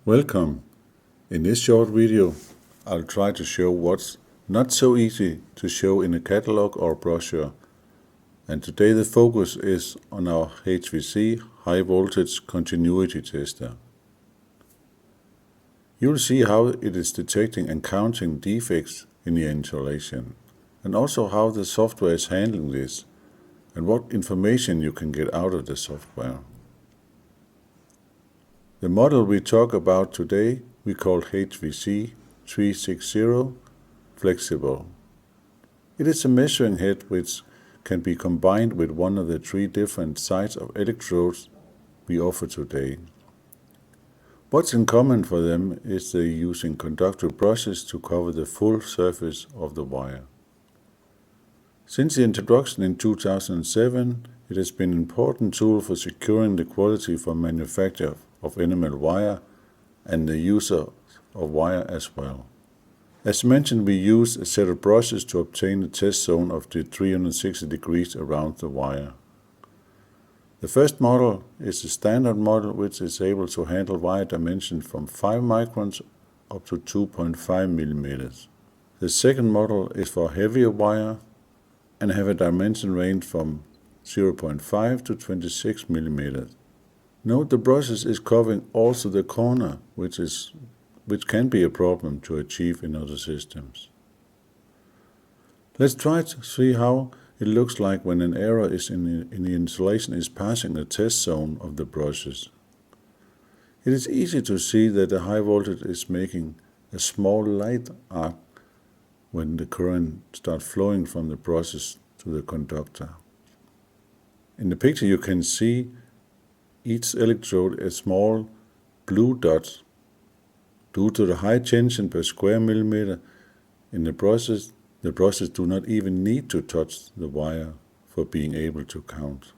Welcome. In this short video, I'll try to show what's not so easy to show in a catalog or brochure. And today the focus is on our HVC high voltage continuity tester. You'll see how it is detecting and counting defects in the installation, and also how the software is handling this, and what information you can get out of the software. The model we talk about today we call HVC360 flexible. It is a measuring head which can be combined with one of the three different size of electrodes we offer today. What's in common for them is they're using conductive brushes to cover the full surface of the wire. Since the introduction in 2007, it has been an important tool for securing the quality for manufacture of enamel wire and the user of wire as well. As mentioned, we use a set of brushes to obtain a test zone of the 360 degrees around the wire. The first model is the standard model, which is able to handle wire dimensions from 5 microns up to 2.5 millimeters. The second model is for heavier wire and have a dimension range from 0.5 to 26 millimeters. Note the brushes is covering also the corner, which can be a problem to achieve in other systems. Let's try to see how it looks like when an error is in the installation is passing the test zone of the brushes. It is easy to see that the high voltage is making a small light arc when the current starts flowing from the brushes to the conductor. In the picture you can see each electrode a small blue dot. Due to the high tension per square millimeter in the brushes do not even need to touch the wire for being able to count.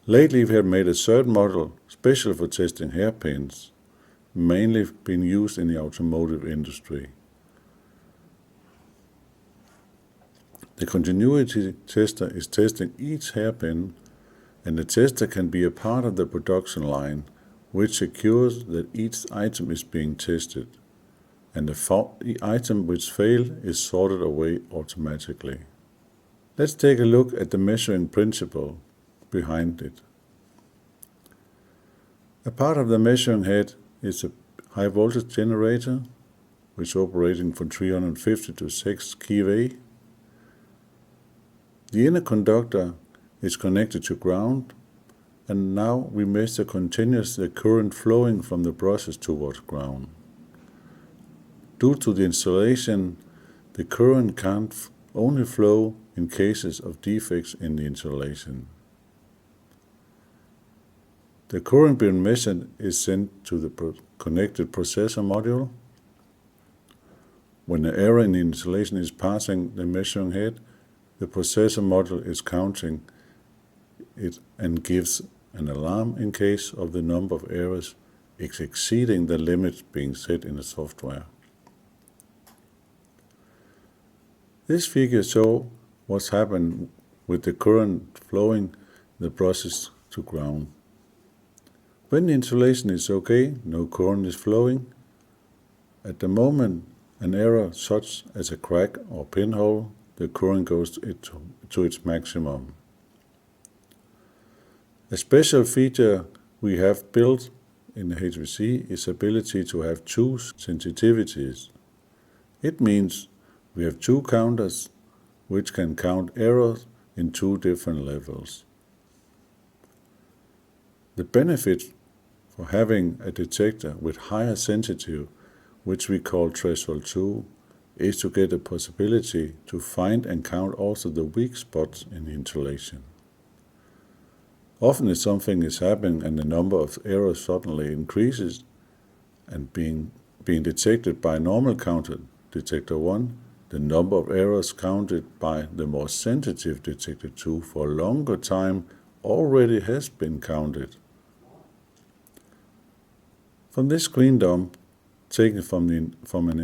Lately we have made a third model special for testing hairpins, mainly being used in the automotive industry. The continuity tester is testing each hairpin, and the tester can be a part of the production line, which secures that each item is being tested, and the item which fails is sorted away automatically. Let's take a look at the measuring principle behind it. A part of the measuring head is a high voltage generator, which is operating from 350 to 6 kV. The inner conductor is connected to ground, and now we measure continuously the current flowing from the brushes towards ground. Due to the installation, the current can only flow in cases of defects in the installation. The current being measured is sent to the connected processor module. When the error in the installation is passing the measuring head, the processor module is counting it and gives an alarm in case of the number of errors is exceeding the limits being set in the software. This figure shows what's happened with the current flowing the brushes to ground. When the installation is okay, no current is flowing. At the moment an error such as a crack or pinhole, the current goes to its maximum. A special feature we have built in the HVC is the ability to have two sensitivities. It means we have two counters which can count errors in two different levels. The benefit for having a detector with higher sensitivity, which we call threshold 2, is to get the possibility to find and count also the weak spots in the installation. Often if something is happening and the number of errors suddenly increases and being detected by a normal counter, detector 1, the number of errors counted by the more sensitive detector 2 for a longer time already has been counted. From this screen dump taken from an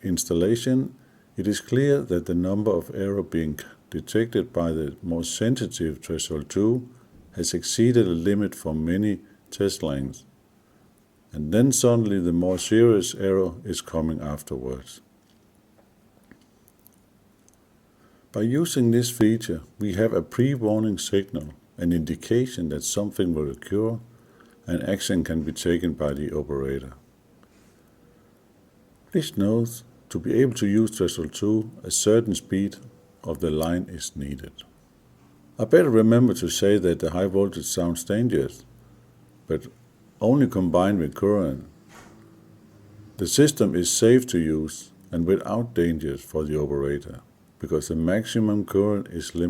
installation, it is clear that the number of errors being detected by the more sensitive threshold 2 has exceeded a limit for many test lengths, and then suddenly the more serious error is coming afterwards. By using this feature, we have a pre-warning signal, an indication that something will occur, and action can be taken by the operator. Please note, to be able to use Threshold 2, a certain speed of the line is needed. I better remember to say that the high voltage sounds dangerous, but only combined with current. The system is safe to use and without dangers for the operator, because the maximum current is limited